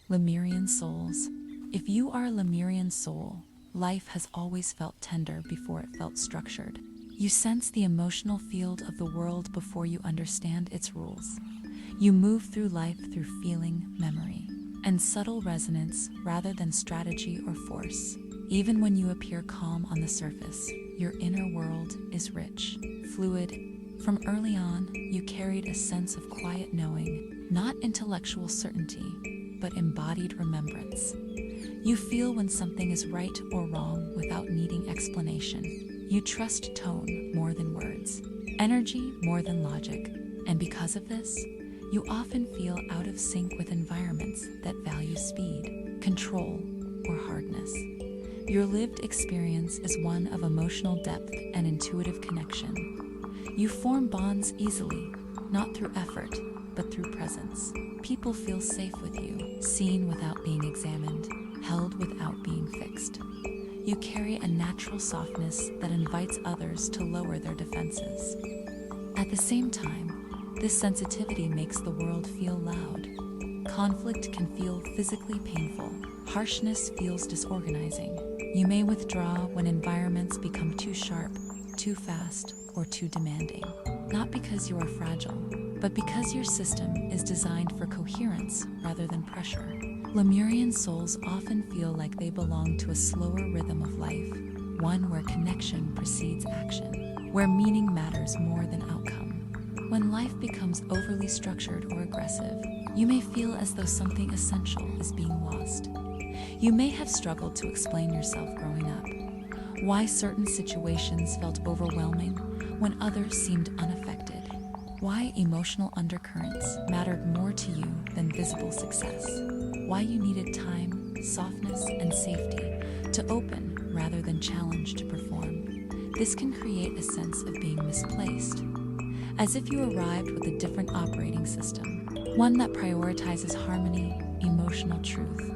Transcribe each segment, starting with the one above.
Lemurian souls. If you are a Lemurian soul, life has always felt tender before it felt structured. You sense the emotional field of the world before you understand its rules. You move through life through feeling, memory, and subtle resonance rather than strategy or force. Even when you appear calm on the surface, your inner world is rich, fluid. From early on, you carried a sense of quiet knowing, not intellectual certainty, but embodied remembrance. You feel when something is right or wrong without needing explanation. You trust tone more than words, energy more than logic, and because of this, you often feel out of sync with environments that value speed, control, or hardness. Your lived experience is one of emotional depth and intuitive connection. You form bonds easily, not through effort, but through presence. People feel safe with you, seen without being examined, held without being fixed. You carry a natural softness that invites others to lower their defenses. At the same time, this sensitivity makes the world feel loud. Conflict can feel physically painful. Harshness feels disorganizing. You may withdraw when environments become too sharp, too fast, or too demanding. Not because you are fragile, but because your system is designed for coherence rather than pressure. Lemurian souls often feel like they belong to a slower rhythm of life, one where connection precedes action, where meaning matters more than outcome. When life becomes overly structured or aggressive, you may feel as though something essential is being lost. You may have struggled to explain yourself growing up, why certain situations felt overwhelming when others seemed unaffected, why emotional undercurrents mattered more to you than visible success, why you needed time, softness, and safety to open rather than challenge to perform. This can create a sense of being misplaced, as if you arrived with a different operating system, one that prioritizes harmony, emotional truth,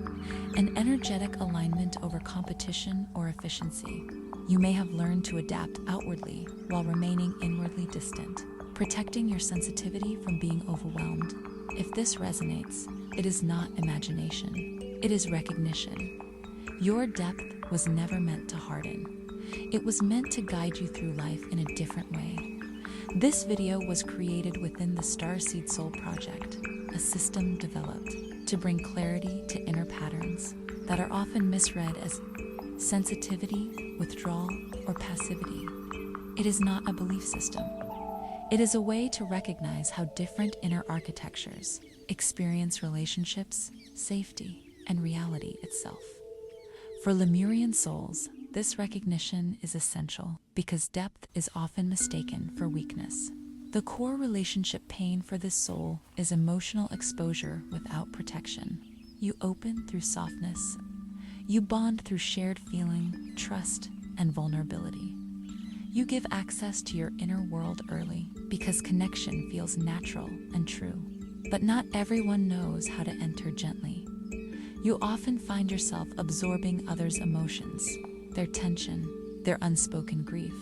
and energetic alignment over competition or efficiency. You may have learned to adapt outwardly while remaining inwardly distant, protecting your sensitivity from being overwhelmed. If this resonates, it is not imagination, it is recognition. Your depth was never meant to harden. It was meant to guide you through life in a different way. This video was created within the Starseed Soul Project, a system developed to bring clarity to inner patterns that are often misread as sensitivity, withdrawal, or passivity. It is not a belief system. It is a way to recognize how different inner architectures experience relationships, safety, and reality itself. For Lemurian souls, this recognition is essential because depth is often mistaken for weakness. The core relationship pain for this soul is emotional exposure without protection. You open through softness. You bond through shared feeling, trust, and vulnerability. You give access to your inner world early because connection feels natural and true. But not everyone knows how to enter gently. You often find yourself absorbing others' emotions, their tension, their unspoken grief,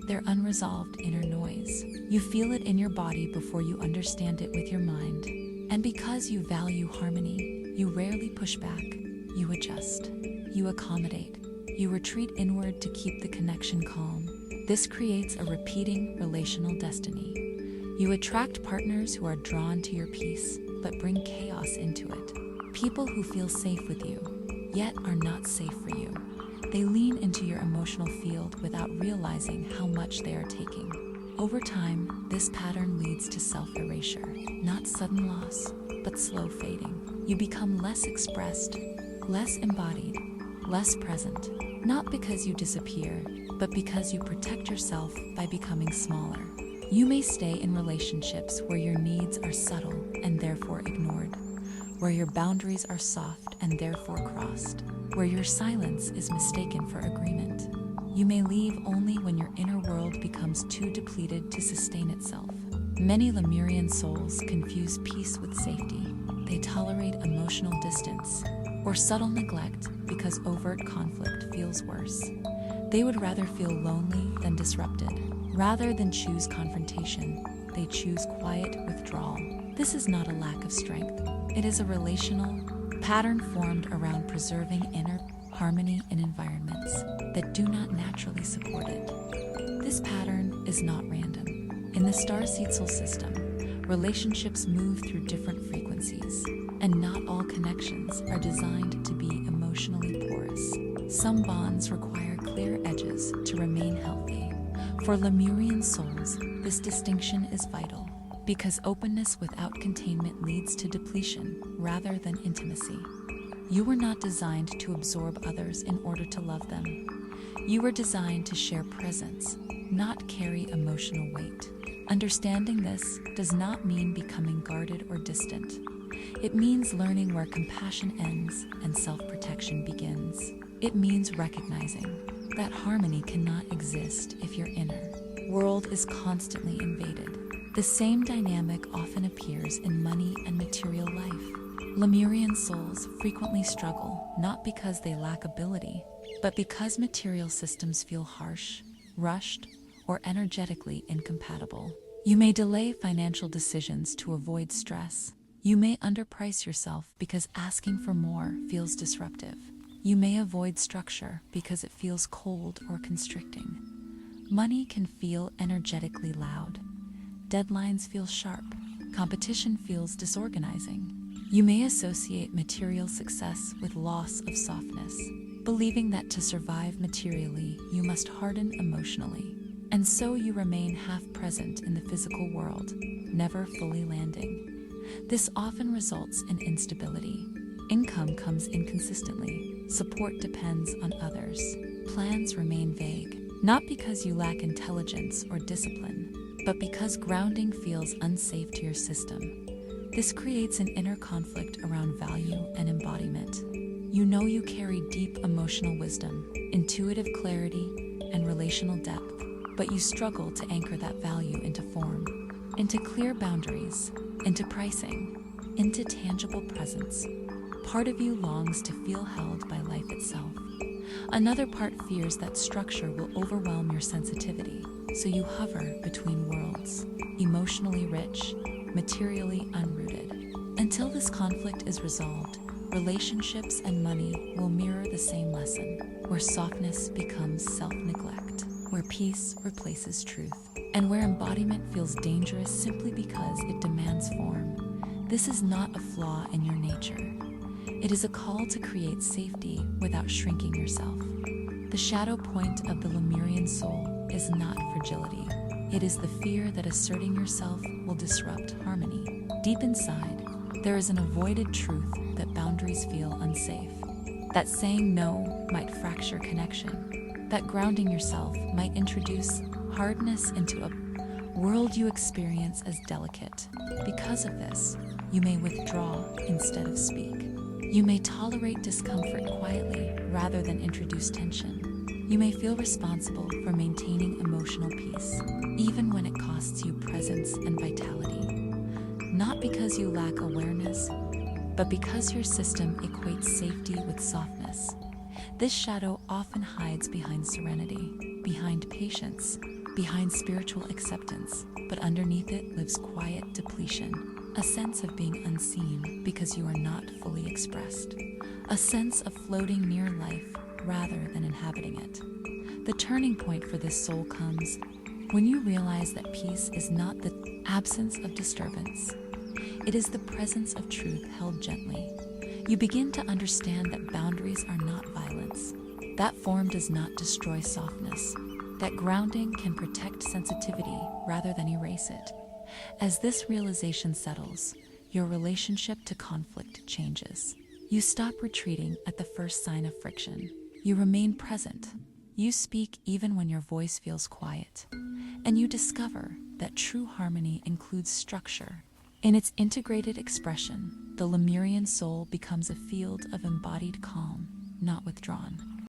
their unresolved inner noise. You feel it in your body before you understand it with your mind. And because you value harmony, you rarely push back. You adjust. You accommodate. You retreat inward to keep the connection calm. This creates a repeating relational destiny. You attract partners who are drawn to your peace, but bring chaos into it. People who feel safe with you, yet are not safe for you. They lean into your emotional field without realizing how much they are taking. Over time, this pattern leads to self-erasure, not sudden loss, but slow fading. You become less expressed, less embodied, less present, not because you disappear, but because you protect yourself by becoming smaller. You may stay in relationships where your needs are subtle and therefore ignored, where your boundaries are soft and therefore crossed, where your silence is mistaken for agreement. You may leave only when your inner world becomes too depleted to sustain itself. Many Lemurian souls confuse peace with safety. They tolerate emotional distance or subtle neglect because overt conflict feels worse. They would rather feel lonely than disrupted. Rather than choose confrontation, they choose quiet withdrawal. This is not a lack of strength. It is a relational, pattern formed around preserving inner harmony in environments that do not naturally support it. This pattern is not random. In the starseed soul system, relationships move through different frequencies, and not all connections are designed to be emotionally porous. Some bonds require clear edges to remain healthy. For Lemurian souls, this distinction is vital because openness without containment leads to depletion rather than intimacy. You were not designed to absorb others in order to love them. You were designed to share presence, not carry emotional weight. Understanding this does not mean becoming guarded or distant. It means learning where compassion ends and self-protection begins. It means recognizing that harmony cannot exist if your inner world is constantly invaded. The same dynamic often appears in money and material life. Lemurian souls frequently struggle not because they lack ability, but because material systems feel harsh, rushed, or energetically incompatible. You may delay financial decisions to avoid stress. You may underprice yourself because asking for more feels disruptive. You may avoid structure because it feels cold or constricting. Money can feel energetically loud. Deadlines feel sharp. Competition feels disorganizing. You may associate material success with loss of softness, believing that to survive materially, you must harden emotionally. And so you remain half present in the physical world, never fully landing. This often results in instability. Income comes inconsistently. Support depends on others. Plans remain vague, not because you lack intelligence or discipline, but because grounding feels unsafe to your system. This creates an inner conflict around value and embodiment. You know you carry deep emotional wisdom, intuitive clarity, and relational depth, but you struggle to anchor that value into form, into clear boundaries, into pricing, into tangible presence. Part of you longs to feel held by life itself. Another part fears that structure will overwhelm your sensitivity, so you hover between worlds, emotionally rich, materially unrooted. Until this conflict is resolved, relationships and money will mirror the same lesson, where softness becomes self-neglect, where peace replaces truth, and where embodiment feels dangerous simply because it demands form. This is not a flaw in your nature. It is a call to create safety without shrinking yourself. The shadow point of the Lemurian soul is not fragility. It is the fear that asserting yourself will disrupt harmony. Deep inside, there is an avoided truth that boundaries feel unsafe, that saying no might fracture connection, that grounding yourself might introduce hardness into a world you experience as delicate. Because of this, you may withdraw instead of speak. You may tolerate discomfort quietly rather than introduce tension. You may feel responsible for maintaining emotional peace, even when it costs you presence and vitality. Not because you lack awareness, but because your system equates safety with softness. This shadow often hides behind serenity, behind patience, behind spiritual acceptance, but underneath it lives quiet depletion, a sense of being unseen because you are not fully expressed, a sense of floating near life rather than inhabiting it. The turning point for this soul comes when you realize that peace is not the absence of disturbance. It is the presence of truth held gently. You begin to understand that boundaries are not violence. That form does not destroy softness. That grounding can protect sensitivity rather than erase it. As this realization settles, your relationship to conflict changes. You stop retreating at the first sign of friction. You remain present. You speak even when your voice feels quiet. And you discover that true harmony includes structure. In its integrated expression, the Lemurian soul becomes a field of embodied calm, not withdrawn.